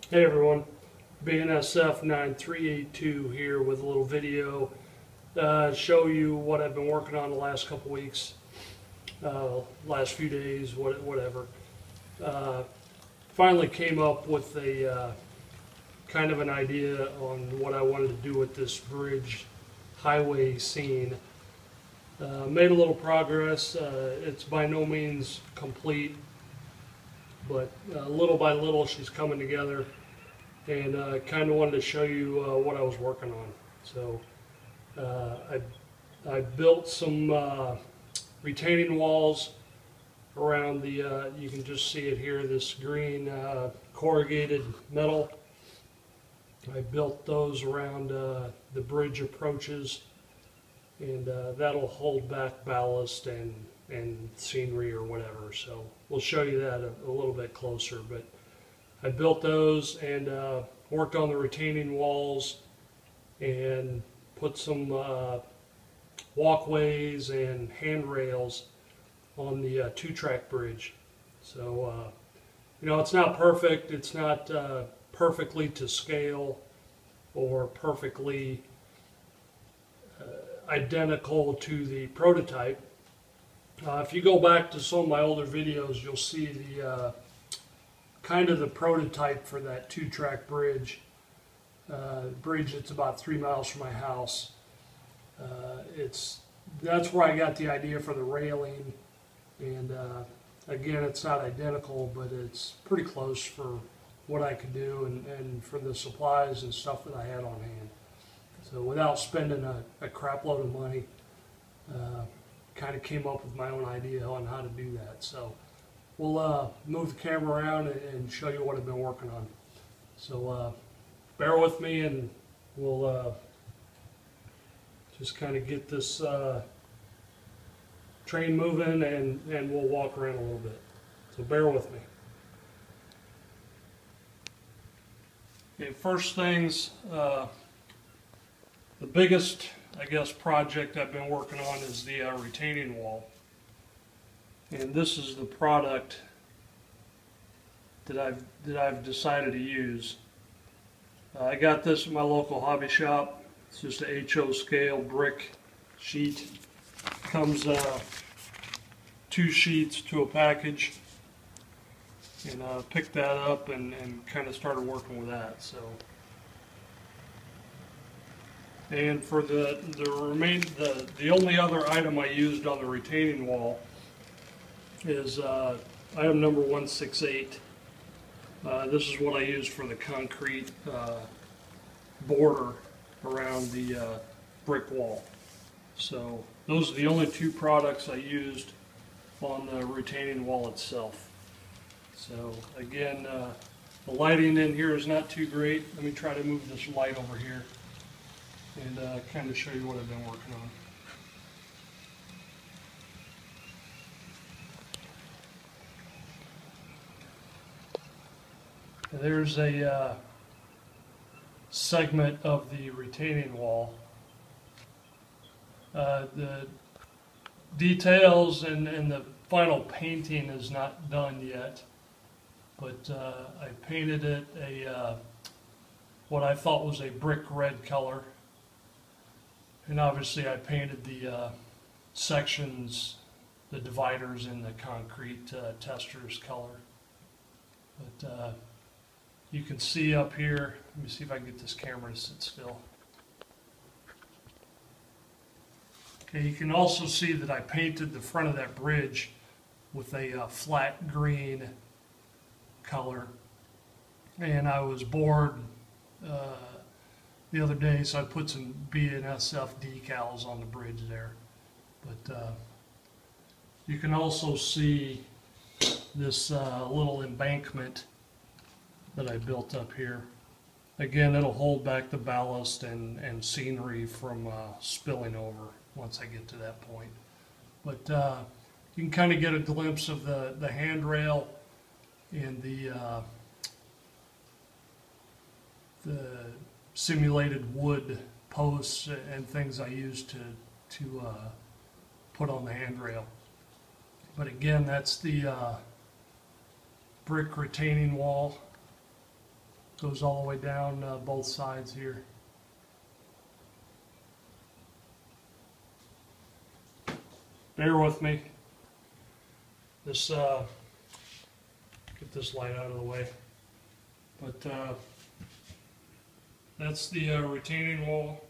Hey everyone, BNSF 9382 here with a little video show you what I've been working on the last couple weeks, last few days, whatever. Uh, Finally came up with a kind of an idea on what I wanted to do with this bridge highway scene. Made a little progress. It's by no means complete, but little by little she's coming together. And I kind of wanted to show you what I was working on. So I built some retaining walls around the, you can just see it here, this green corrugated metal. I built those around the bridge approaches, and that'll hold back ballast and scenery or whatever. So we'll show you that a little bit closer. But I built those and worked on the retaining walls and put some walkways and handrails on the two-track bridge. So, you know, it's not perfect. It's not perfectly to scale or perfectly identical to the prototype. If you go back to some of my older videos, you'll see the kind of the prototype for that two-track bridge. Bridge that's about 3 miles from my house. That's where I got the idea for the railing, and again, it's not identical, but it's pretty close for what I could do and for the supplies and stuff that I had on hand. So without spending a crap load of money, kind of came up with my own idea on how to do that. So we'll move the camera around and show you what I've been working on. So bear with me and we'll just kind of get this train moving and we'll walk around a little bit. So bear with me. Okay, first things, the biggest, I guess, project I've been working on is the retaining wall. And this is the product that I've decided to use. I got this at my local hobby shop. It's just a HO scale brick sheet. Comes 2 sheets to a package. And picked that up and kind of started working with that. So, and for the only other item I used on the retaining wall is item number 168. This is what I used for the concrete border around the brick wall. So those are the only 2 products I used on the retaining wall itself. So again, the lighting in here is not too great. Let me try to move this light over here and kind of show you what I've been working on. There's a segment of the retaining wall. The details and the final painting is not done yet, but I painted it what I thought was a brick red color, and obviously I painted the sections, the dividers in the concrete testers color. But you can see up here, let me see if I can get this camera to sit still. Okay, you can also see that I painted the front of that bridge with a flat green color. And I was bored the other day, so I put some BNSF decals on the bridge there. But you can also see this little embankment that I built up here. Again, it'll hold back the ballast and scenery from spilling over once I get to that point. But you can kind of get a glimpse of the handrail and the simulated wood posts and things I used to put on the handrail. But again, that's the brick retaining wall. Goes all the way down both sides here. Bear with me. This get this light out of the way. But that's the retaining wall.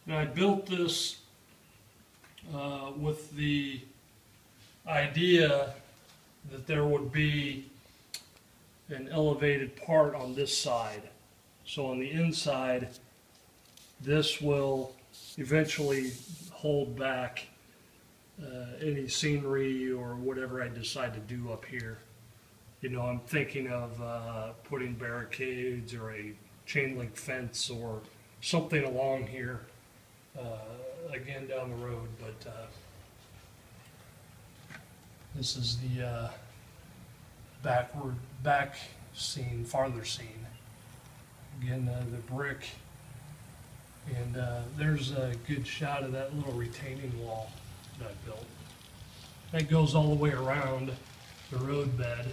And I built this with the idea that there would be an elevated part on this side. So on the inside, this will eventually hold back any scenery or whatever I decide to do up here. You know, I'm thinking of putting barricades or a chain link fence or something along here, again down the road, but this is the back scene, farther scene. Again, the brick, and there's a good shot of that little retaining wall that I built. That goes all the way around the road bed.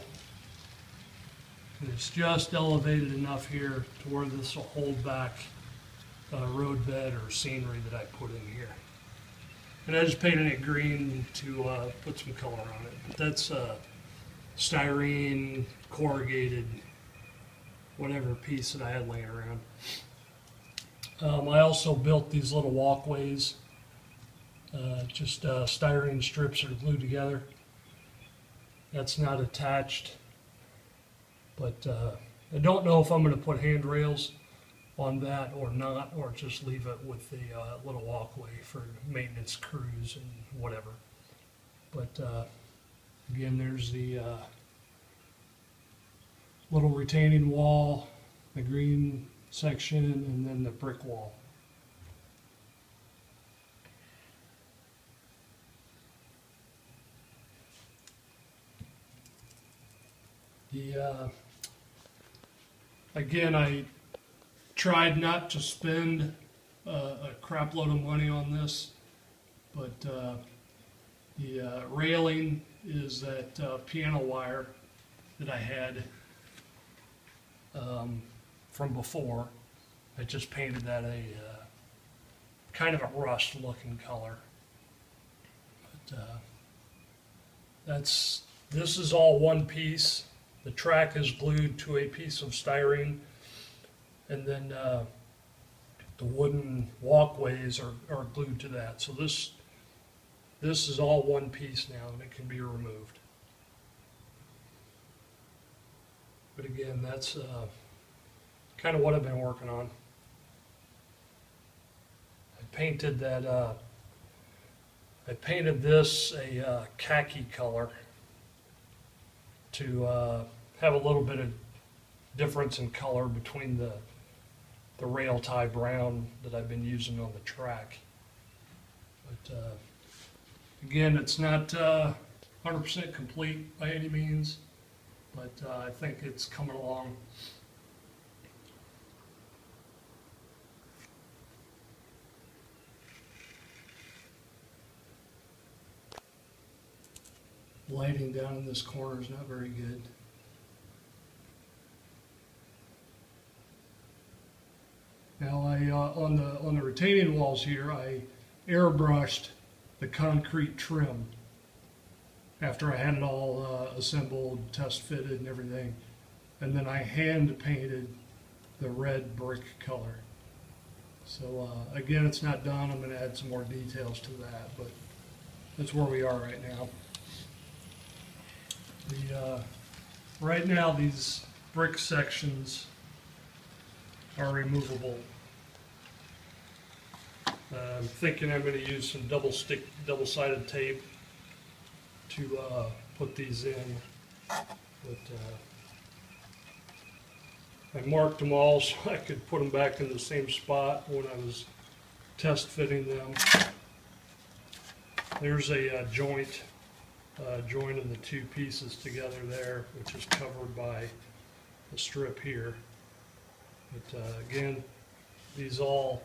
And it's just elevated enough here to where this will hold back road bed or scenery that I put in here. And I just painted it green to put some color on it. But that's styrene, corrugated, whatever piece that I had laying around. I also built these little walkways, just styrene strips that are glued together. That's not attached, but I don't know if I'm going to put handrails on that or not, or just leave it with the little walkway for maintenance crews and whatever. But again, there's the little retaining wall, the green section, and then the brick wall. Again, I tried not to spend a crap load of money on this, but the railing is that piano wire that I had from before. I just painted that a kind of a rust looking color. But this is all one piece. The track is glued to a piece of styrene, and then the wooden walkways are glued to that. So this is all one piece now, and it can be removed. But again, that's kind of what I've been working on. I painted that. I painted this a khaki color to have a little bit of difference in color between the rail tie brown that I've been using on the track. But again, it's not 100% complete by any means, but I think it's coming along. Lighting down in this corner is not very good. Now on the retaining walls here, I airbrushed the concrete trim after I had it all assembled, test fitted and everything. And then I hand painted the red brick color. So again, it's not done. I'm going to add some more details to that, but that's where we are right now. Right now, these brick sections are removable. I'm thinking I'm going to use some double-sided tape to put these in. But I marked them all so I could put them back in the same spot when I was test fitting them. There's a joint. Joining the two pieces together there, which is covered by a strip here. But again, these all,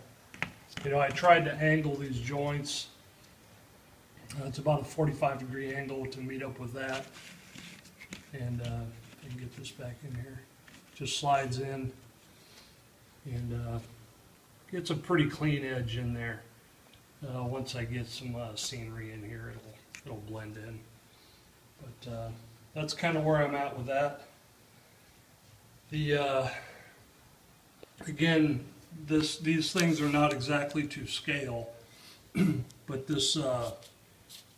you know, I tried to angle these joints. It's about a 45-degree angle to meet up with that, and get this this back in here. Just slides in and gets a pretty clean edge in there. Once I get some scenery in here, it'll blend in. But that's kind of where I'm at with that. The again, these things are not exactly to scale, but this HO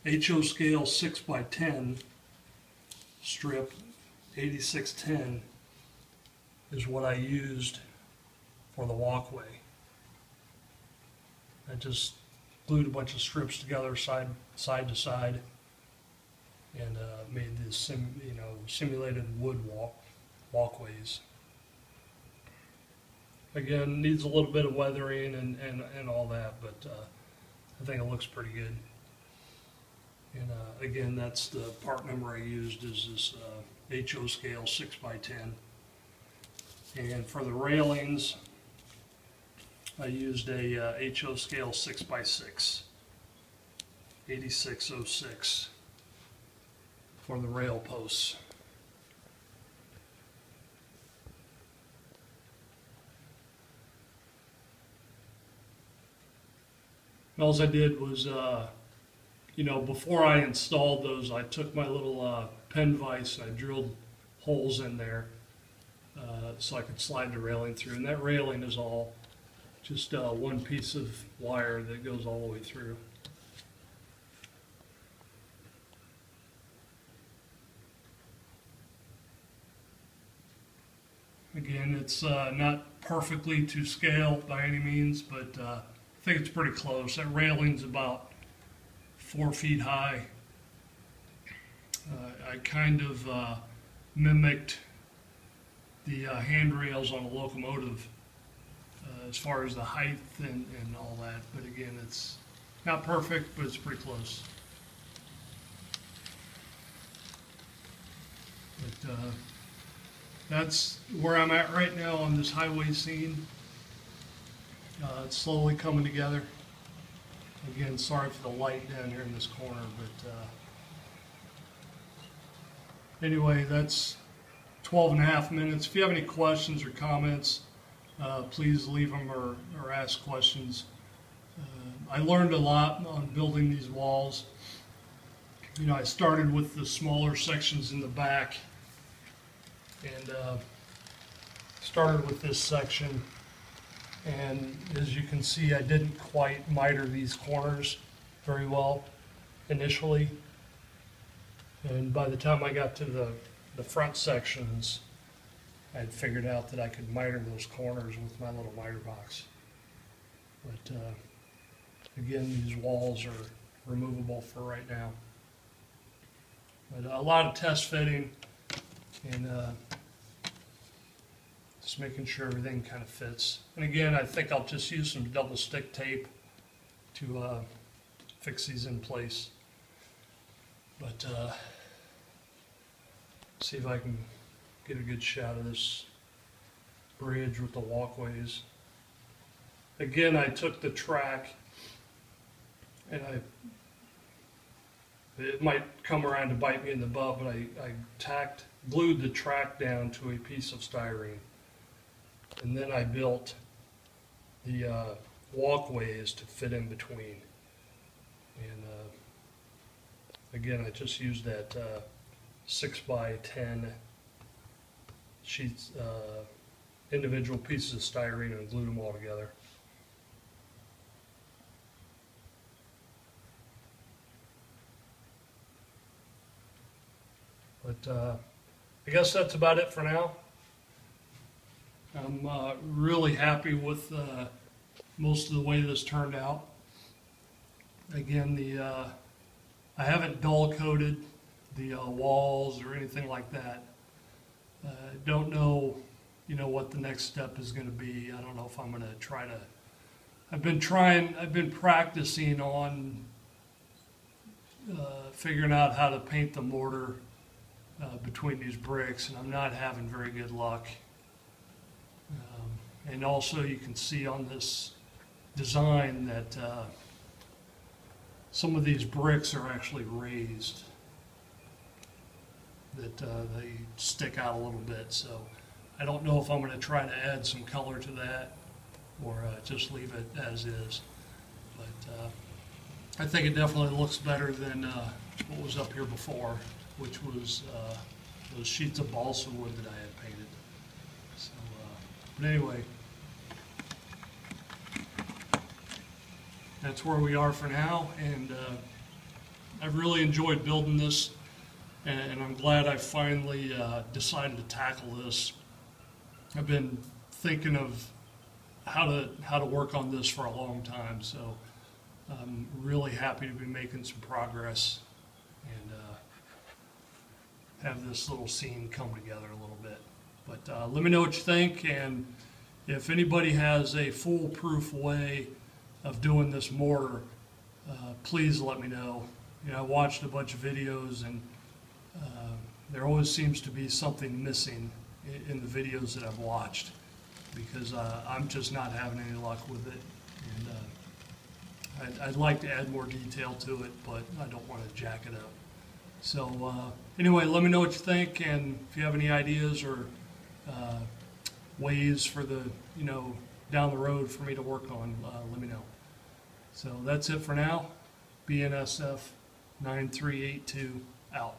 scale 6x10 strip 8610 is what I used for the walkway. I just glued a bunch of strips together side to side and made this simulated wood walkways. Again, needs a little bit of weathering and all that, but I think it looks pretty good. And again, that's the part number I used, is this HO scale 6x10. And for the railings, I used a HO scale 6x6, 8606 for the rail posts. All I did was, before I installed those, I took my little pen vise and I drilled holes in there so I could slide the railing through. And that railing is all just one piece of wire that goes all the way through. Again, it's not perfectly to scale by any means, but I think it's pretty close. That railing's about 4 feet high. I kind of mimicked the handrails on a locomotive as far as the height and all that. But again, it's not perfect, but it's pretty close. But that's where I'm at right now on this highway scene. It's slowly coming together. Again, sorry for the light down here in this corner, but anyway, that's 12.5 minutes. If you have any questions or comments, please leave them or ask questions. I learned a lot on building these walls. I started with the smaller sections in the back and started with this section. And as you can see, I didn't quite miter these corners very well initially. And by the time I got to the front sections, I had figured out that I could miter those corners with my little miter box. But again, these walls are removable for right now. But a lot of test fitting and just making sure everything kind of fits. And again, I think I'll just use some double stick tape to fix these in place. But see if I can get a good shot of this bridge with the walkways. Again, I took the track and it might come around to bite me in the butt, but I glued the track down to a piece of styrene. And then I built the walkways to fit in between. And again, I just used that 6x10 sheets, individual pieces of styrene, and glued them all together. But I guess that's about it for now. I'm really happy with most of the way this turned out. Again, I haven't dull coated the walls or anything like that. Don't know, what the next step is going to be. I don't know if I'm going to try to. I've been practicing on figuring out how to paint the mortar between these bricks, and I'm not having very good luck. And also you can see on this design that some of these bricks are actually raised. that they stick out a little bit. So I don't know if I'm going to try to add some color to that or just leave it as is. But I think it definitely looks better than what was up here before, which was those sheets of balsa wood that I had painted. So, but anyway, that's where we are for now, and I've really enjoyed building this, and I'm glad I finally decided to tackle this. I've been thinking of how to work on this for a long time, so I'm really happy to be making some progress and have this little scene come together a little bit. But let me know what you think, and if anybody has a foolproof way of doing this mortar, please let me know. You know, I watched a bunch of videos, and there always seems to be something missing in the videos that I've watched, because I'm just not having any luck with it. And I'd like to add more detail to it, but I don't want to jack it up. So anyway, let me know what you think, and if you have any ideas or ways for the, down the road for me to work on, let me know. So that's it for now. BNSF 9382 out.